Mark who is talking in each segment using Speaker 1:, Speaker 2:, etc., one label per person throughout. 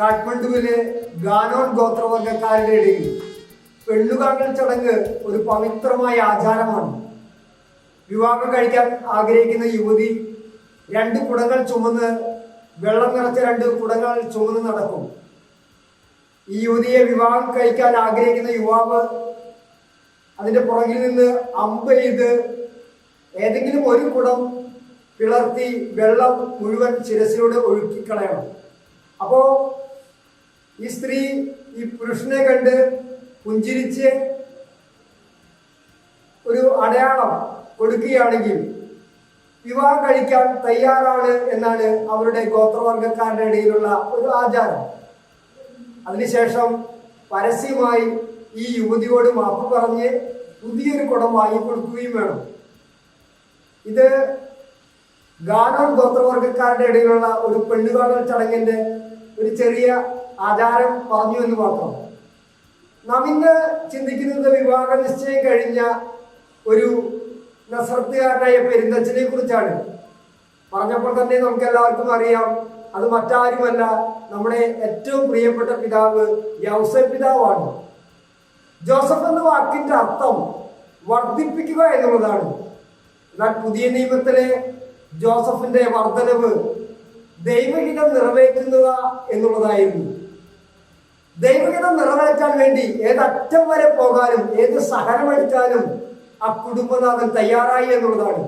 Speaker 1: കാഠ്മണ്ഡുവിലെ ഗാനോൻ ഗോത്രവർഗക്കാരുടെ ഇടയിൽ പെണ്ണുകാണൽ ചടങ്ങ് ഒരു പവിത്രമായ ആചാരമാണ്. വിവാഹം കഴിക്കാൻ ആഗ്രഹിക്കുന്ന യുവതി 2 കുടങ്ങൾ ചുമന്ന്, വെള്ളം നിറച്ച 2 കുടങ്ങൾ ചുമന്ന് നടക്കും. ഈ യുവതിയെ വിവാഹം കഴിക്കാൻ ആഗ്രഹിക്കുന്ന യുവാവ് അതിന്റെ പുറകിൽ നിന്ന് അമ്പ് ചെയ്ത് ഏതെങ്കിലും ഒരു കുടം പിളർത്തി വെള്ളം മുഴുവൻ ശിരസിലൂടെ ഒഴുക്കിക്കളയണം. അപ്പോ ഈ സ്ത്രീ ഈ പുരുഷനെ കണ്ട് പുഞ്ചിരിച്ച് ഒരു അടയാളം കൊടുക്കുകയാണെങ്കിൽ വിവാഹം കഴിക്കാൻ തയ്യാറാണ് എന്നാണ് അവരുടെ ഗോത്രവർഗക്കാരുടെ ഇടയിലുള്ള ഒരു ആചാരം. അതിനുശേഷം പരസ്യമായി ഈ യുവതിയോട് മാപ്പ് പറഞ്ഞ് പുതിയൊരു കുടം വാങ്ങിക്കൊടുക്കുകയും വേണം. ഇത് ഗാനോൻ ഗോത്രവർഗക്കാരുടെ ഇടയിലുള്ള ഒരു പെണ്ണുകാണൽ ചടങ്ങിന്റെ ഒരു ചെറിയ ആചാരം പറഞ്ഞു എന്ന് മാത്രം. നാം ഇന്ന് ചിന്തിക്കുന്നത് വിവാഹ നിശ്ചയം കഴിഞ്ഞ ഒരു നസ്രത്തുകാരനായ പെരുന്തച്ഛനെ കുറിച്ചാണ്. പറഞ്ഞപ്പോൾ തന്നെ നമുക്ക് എല്ലാവർക്കും അറിയാം, അത് മറ്റാരുമല്ല, നമ്മുടെ ഏറ്റവും പ്രിയപ്പെട്ട പിതാവ് യൗസേപ്പ് പിതാവാണ്. ജോസഫ് എന്ന വാക്കിന്റെ അർത്ഥം വർദ്ധിപ്പിക്കുക എന്നുള്ളതാണ്. എന്നാൽ പുതിയ നിയമത്തിലെ ജോസഫിന്റെ വർധനവ് ദൈവഹിതം നിറവേറ്റുക എന്നുള്ളതായിരുന്നു. ദൈവഹിതം നിറവേറ്റാൻ വേണ്ടി ഏതറ്റം വരെ പോകാനും ഏത് സഹനമെടുക്കാനും ആ കുടുംബനാഥൻ തയ്യാറായി എന്നുള്ളതാണ്.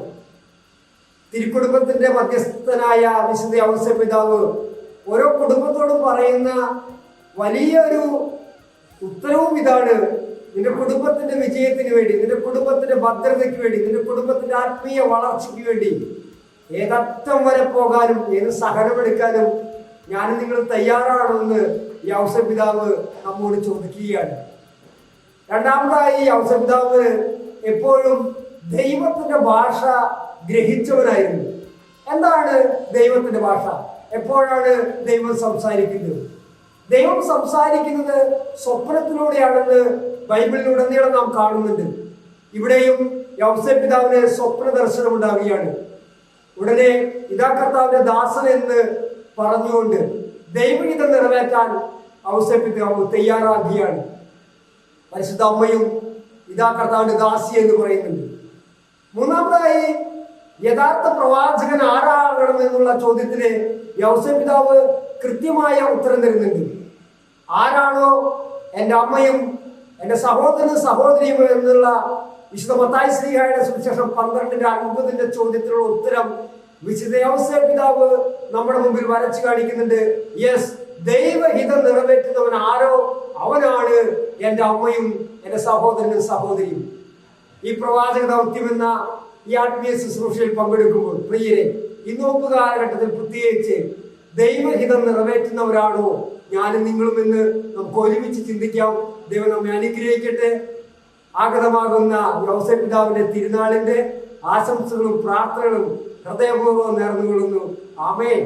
Speaker 1: തിരുക്കുടുംബത്തിന്റെ മധ്യസ്ഥനായ വിശുദ്ധ യൗസേപ്പ് പിതാവ് ഓരോ കുടുംബത്തോടും പറയുന്ന വലിയൊരു ഉത്തരവും ഇതാണ്: നിന്റെ കുടുംബത്തിന്റെ വിജയത്തിന് വേണ്ടി, നിന്റെ കുടുംബത്തിന്റെ ഭദ്രതയ്ക്ക് വേണ്ടി, നിന്റെ കുടുംബത്തിന്റെ ആത്മീയ വളർച്ചയ്ക്ക് വേണ്ടി ഏതറ്റം വരെ പോകാനും ഏത് സഹനമെടുക്കാനും ഞാൻ നിങ്ങൾ തയ്യാറാണെന്ന് യൗസേപ്പ് പിതാവ് നമ്മോട് ചോദിക്കുകയാണ്. രണ്ടാമതായി യൗസേപ്പ് പിതാവ് എപ്പോഴും ദൈവത്തിന്റെ ഭാഷ ഗ്രഹിച്ചവനായിരുന്നു. എന്താണ് ദൈവത്തിന്റെ ഭാഷ? എപ്പോഴാണ് ദൈവം സംസാരിക്കുന്നത്? ദൈവം സംസാരിക്കുന്നത് സ്വപ്നത്തിലൂടെയാണെന്ന് ബൈബിളിലുടനീളം നാം കാണുന്നുണ്ട്. ഇവിടെയും യൗസേപ്പ് പിതാവിന് സ്വപ്ന ദർശനം ഉണ്ടാവുകയാണ്. ഉടനെ ഇതാ കർത്താവിന്റെ ദാസൻ എന്ന് പറഞ്ഞുകൊണ്ട് ദൈവഹിതം നിറവേറ്റാൻ യൗസേപ്പ് പിതാവ് തയ്യാറാകുകയാണ്. പരിശുദ്ധ അമ്മയും ഇതാ കർത്താവിന്റെ ദാസി എന്ന് പറയുന്നുണ്ട്. മൂന്നാമതായി യഥാർത്ഥ പ്രവാചകൻ ആരാകണം എന്നുള്ള ചോദ്യത്തിന് യൗസേപ്പ് പിതാവ് കൃത്യമായ ഉത്തരം തരുന്നുണ്ട്. ആരാണോ എൻ്റെ അമ്മയും എൻ്റെ സഹോദരനും സഹോദരിയും എന്നുള്ള വിശുദ്ധ മത്തായി ശ്ലീഹായുടെ സുവിശേഷം 12:50 ചോദ്യത്തിനുള്ള ഉത്തരം വിശുദ്ധ യൗസേപ്പ് പിതാവ് നമ്മുടെ മുമ്പിൽ വരച്ചു കാണിക്കുന്നുണ്ട്. യെസ്, ദൈവഹിതം നിറവേറ്റുന്നവൻ ആരോ അവനാണ് എൻ്റെ അമ്മയും എൻ്റെ സഹോദരനും സഹോദരിയും. ഈ പ്രവാചക ദൗത്യം എന്ന ഈ ആത്മീയ ശുശ്രൂഷയിൽ പങ്കെടുക്കുമ്പോൾ പ്രിയരെ, ഈ നോമ്പ് കാലഘട്ടത്തിൽ പ്രത്യേകിച്ച് ദൈവഹിതം നിറവേറ്റുന്നവരാണോ ഞാനും നിങ്ങളും എന്ന് നമുക്ക് ഒരുമിച്ച് ചിന്തിക്കാം. ദൈവം നമ്മെ അനുഗ്രഹിക്കട്ടെ. ആഗതമാകുന്ന യൗസേപ്പ് പിതാവിന്റെ തിരുനാളിന്റെ ആശംസകളും പ്രാർത്ഥനകളും ഹൃദയപൂർവ്വം നേർന്നുകൊള്ളുന്നു. ആമേൻ.